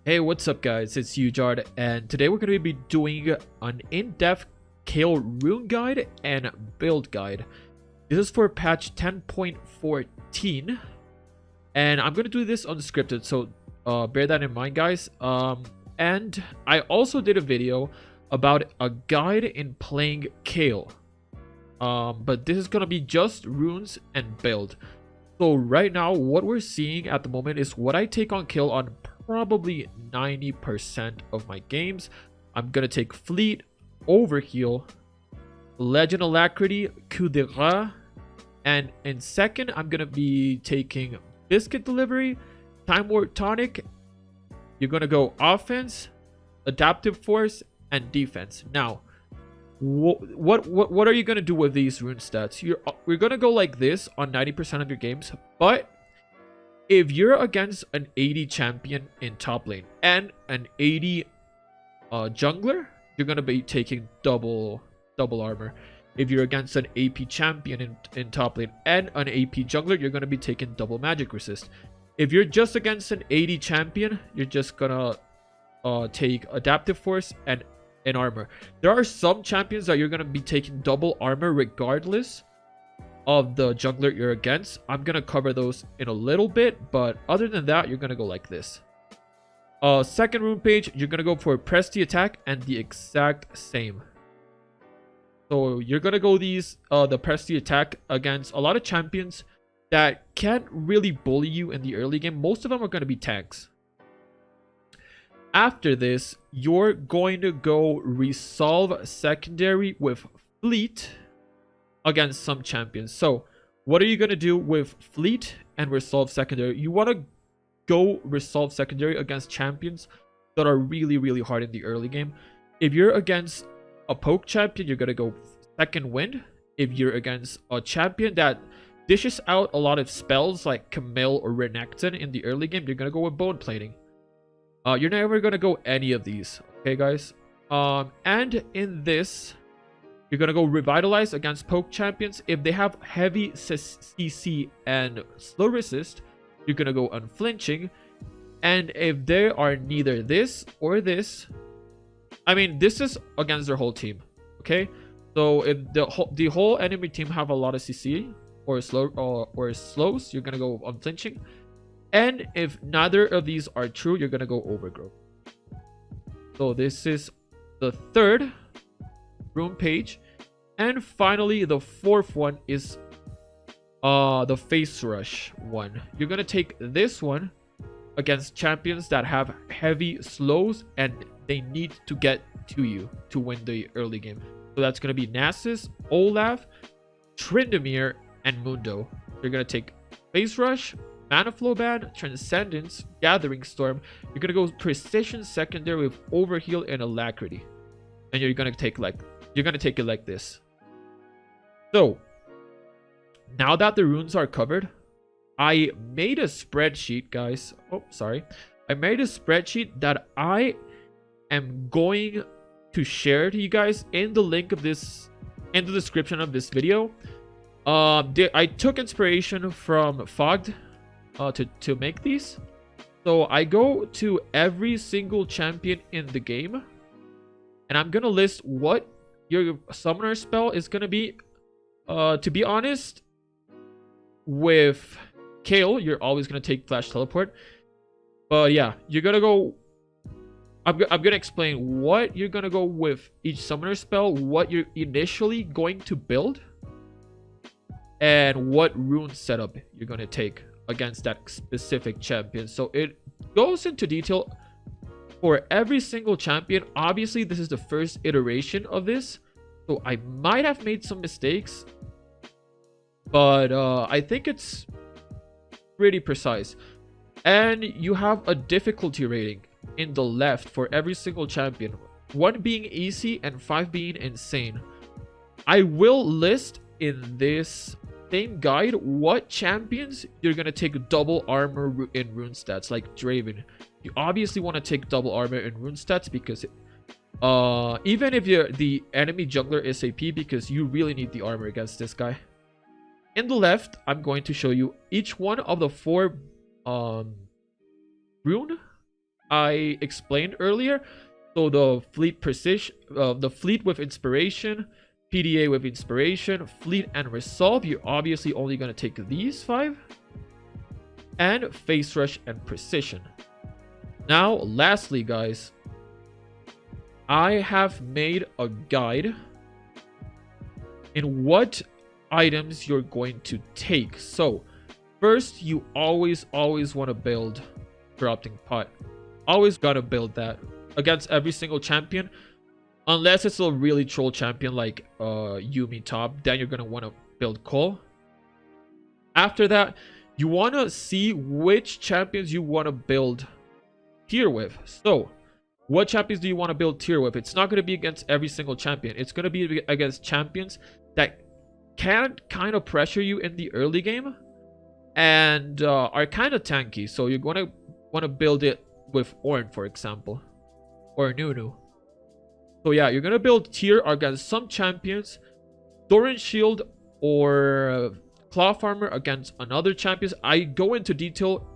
Hey, what's up guys, it's Ujard, and today we're going to be doing an in-depth Kayle rune guide and build guide. This is for patch 10.14, and I'm going to do this unscripted, so bear that in mind guys. And I also did a video about a guide in playing Kayle, but this is going to be just runes and build. So right now, what we're seeing at the moment is what I take on Kayle on probably 90% of my games. I'm gonna take Fleet, Overheal, Legend Alacrity, Coup de Rat, and in second, I'm gonna be taking Biscuit Delivery, Time Warp Tonic. You're gonna go offense, Adaptive Force, and defense. Now, what are you gonna do with these rune stats? We're gonna go like this on 90% of your games, but if you're against an 80 champion in top lane and an 80 jungler, you're gonna be taking double armor. If you're against an AP champion in top lane and an AP jungler, you're gonna be taking double magic resist. If you're just against an 80 champion, you're just gonna take adaptive force and armor. There are some champions that you're gonna be taking double armor regardless of the jungler you're against. I'm gonna cover those in a little bit, but other than that, you're gonna go like this. Second rune page, you're gonna go for press the attack and the exact same. So you're gonna go the press the attack against a lot of champions that can't really bully you in the early game. Most of them are gonna be tanks. After this, you're going to go resolve secondary with Fleet against some champions. So what are you going to do with Fleet and resolve secondary? You want to go resolve secondary against champions that are really hard in the early game. If you're against a poke champion, you're going to go second wind. If you're against a champion that dishes out a lot of spells like Kayle or Renekton in the early game, you're going to go with bone plating. You're never going to go any of these, okay guys? And in this, you're going to go revitalize against poke champions. If they have heavy CC and slow resist, you're going to go unflinching. And if they are neither this or this, I mean, this is against their whole team, okay? So if the whole enemy team have a lot of CC or slows, you're going to go unflinching. And if neither of these are true, you're going to go overgrowth. So this is the third rune page. And finally, the fourth one is the face rush one. You're going to take this one against champions that have heavy slows and they need to get to you to win the early game. So that's going to be Nasus, Olaf, Tryndamere, and Mundo. You're going to take face rush, Mana Flow Ban, Transcendence, Gathering Storm. You're going to go Precision Secondary with Overheal and Alacrity. And you're going to take it like this. So, now that the runes are covered, I made a spreadsheet, guys. Oh, sorry. I made a spreadsheet that I am going to share to you guys in the link of this, in the description of this video. I took inspiration from Fogged to make these. So I go to every single champion in the game, and I'm gonna list what your summoner spell is gonna be. To be honest, with Kayle, you're always gonna take Flash Teleport. But yeah, you're gonna go. I'm gonna explain what you're gonna go with each summoner spell, what you're initially going to build, and what rune setup you're gonna take against that specific champion. So it goes into detail for every single champion. Obviously, this is the first iteration of this, so I might have made some mistakes, but I think it's pretty precise. And you have a difficulty rating in the left for every single champion, 1 being easy and 5 being insane. I will list in this same guide what champions you're gonna take double armor in rune stats, like Draven. You obviously want to take double armor in rune stats because even if you're the enemy jungler is AP, because you really need the armor against this guy. In the left, I'm going to show you each one of the 4 rune I explained earlier. So the fleet precision, the fleet with inspiration, PDA with inspiration, fleet and resolve, you're obviously only going to take these 5. And face rush and precision. Now, lastly, guys, I have made a guide in what items you're going to take. So first, you always want to build Corrupting Pot. Always gotta build that against every single champion, unless it's a really troll champion like Yuumi top. Then you're gonna want to build Kayle. After that, you want to see which champions you want to build tier with. So what champions do you want to build tier with? It's not going to be against every single champion. It's going to be against champions that can kind of pressure you in the early game and are kind of tanky. So you're going to want to build it with Ornn, for example, or Nunu. So yeah, you're going to build tier against some champions, Doran Shield or Claw Farmer against another champions. I go into detail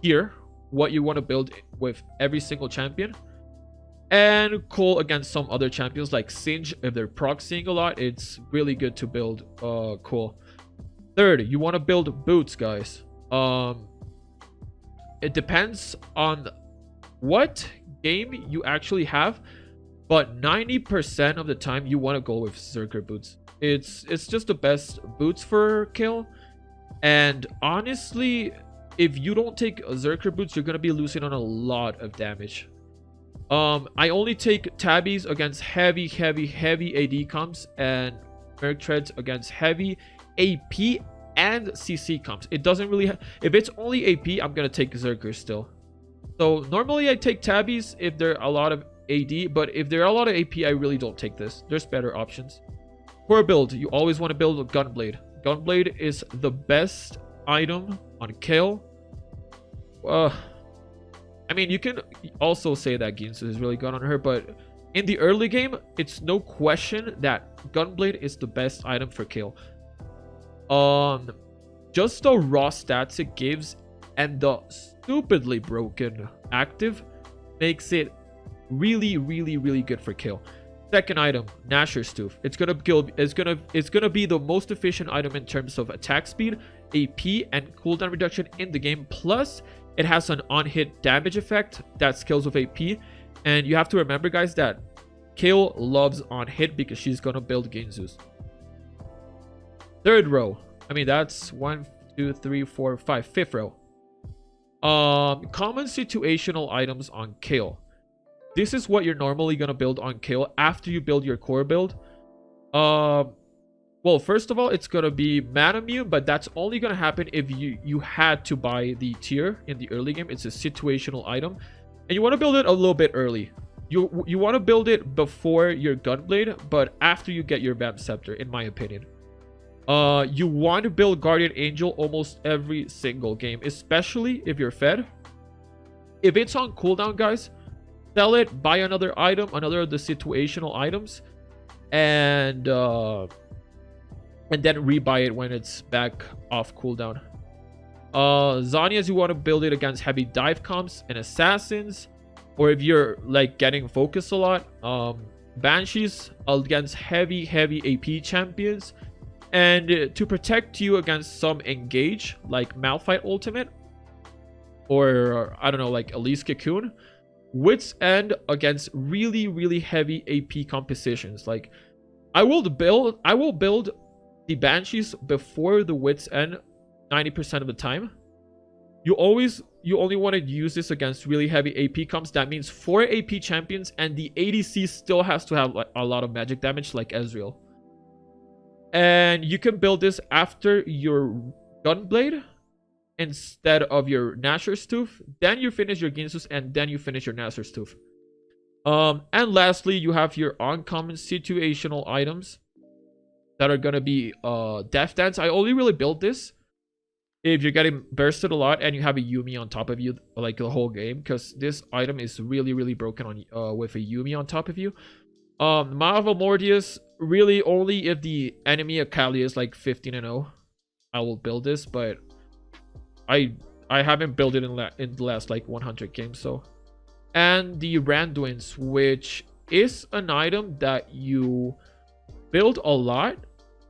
here what you want to build with every single champion. And Kayle against some other champions like Singe. If they're proxying a lot, it's really good to build Kayle. Third, you want to build boots, guys. It depends on what game you actually have, but 90% of the time you want to go with Zerker boots. It's just the best boots for Kayle. And honestly, if you don't take Zerker boots, you're gonna be losing on a lot of damage. I only take tabbies against heavy AD comps and Merc Treads against heavy AP and CC comps. It doesn't really if it's only AP, I'm gonna take Zerker still. So normally I take tabbies if there are a lot of AD, but if there are a lot of AP, I really don't take this. There's better options. Core build, you always want to build a Gunblade. Gunblade is the best item on Kayle. I mean, you can also say that Ginsu is really good on her, but in the early game, it's no question that Gunblade is the best item for Kayle. Just the raw stats it gives and the stupidly broken active makes it really good for Kayle. Second item, Nashor's Tooth. It's gonna be the most efficient item in terms of attack speed, AP, and cooldown reduction in the game. Plus, it has an on-hit damage effect that scales with AP. And you have to remember, guys, that Kayle loves on-hit because she's gonna build Ginzus. Third row. I mean, that's 1, 2, 3, 4, 5. Fifth row. Common situational items on Kayle. This is what you're normally going to build on Kayle after you build your core build. Well, first of all, it's going to be mana immune, but that's only going to happen if you had to buy the tier in the early game. It's a situational item. And you want to build it a little bit early. You want to build it before your Gunblade, but after you get your Vamp Scepter, in my opinion. You want to build Guardian Angel almost every single game, especially if you're fed. If it's on cooldown, guys, sell it, buy another item, another of the situational items, and then rebuy it when it's back off cooldown. Zhonya's, you want to build it against heavy dive comps and assassins, or if you're like getting focused a lot, Banshees against heavy AP champions, and to protect you against some engage like Malphite ultimate, or I don't know, like Elise Cocoon. Wits End against really heavy AP compositions. Like I will build the Banshees before the Wits End 90% of the time. You only want to use this against really heavy AP comps. That means 4 AP champions, and the ADC still has to have like a lot of magic damage like Ezreal. And you can build this after your Gunblade instead of your Nashor's Tooth. Then you finish your Ginsus, and then you finish your Nashor's Tooth. And lastly, you have your uncommon situational items that are gonna be Death Dance. I only really build this if you're getting bursted a lot and you have a Yuumi on top of you like the whole game, because this item is really broken on with a Yuumi on top of you. Maava Mordius, really only if the enemy Kayle is like 15-0, I will build this, but I haven't built it in the last like 100 games, so and the Randuins, which is an item that you build a lot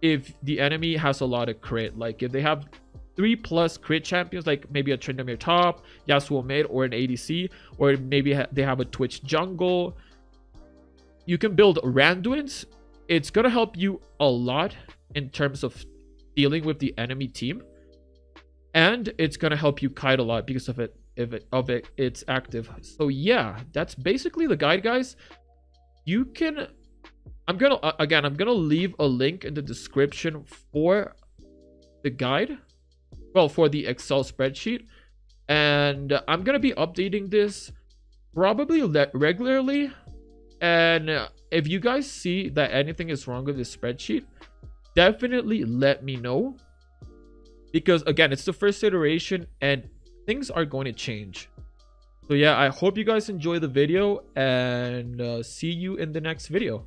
if the enemy has a lot of crit. Like if they have 3+ crit champions, like maybe a Tryndamere top, Yasuo mid, or an ADC, or maybe they have a Twitch jungle, you can build Randuins. It's gonna help you a lot in terms of dealing with the enemy team, and it's gonna help you kite a lot because of it's active. So yeah, that's basically the guide, guys. You can, I'm gonna leave a link in the description for the guide, well, for the Excel spreadsheet, and I'm gonna be updating this probably regularly. And if you guys see that anything is wrong with this spreadsheet, definitely let me know, because again, it's the first iteration and things are going to change. So yeah, I hope you guys enjoy the video, and see you in the next video.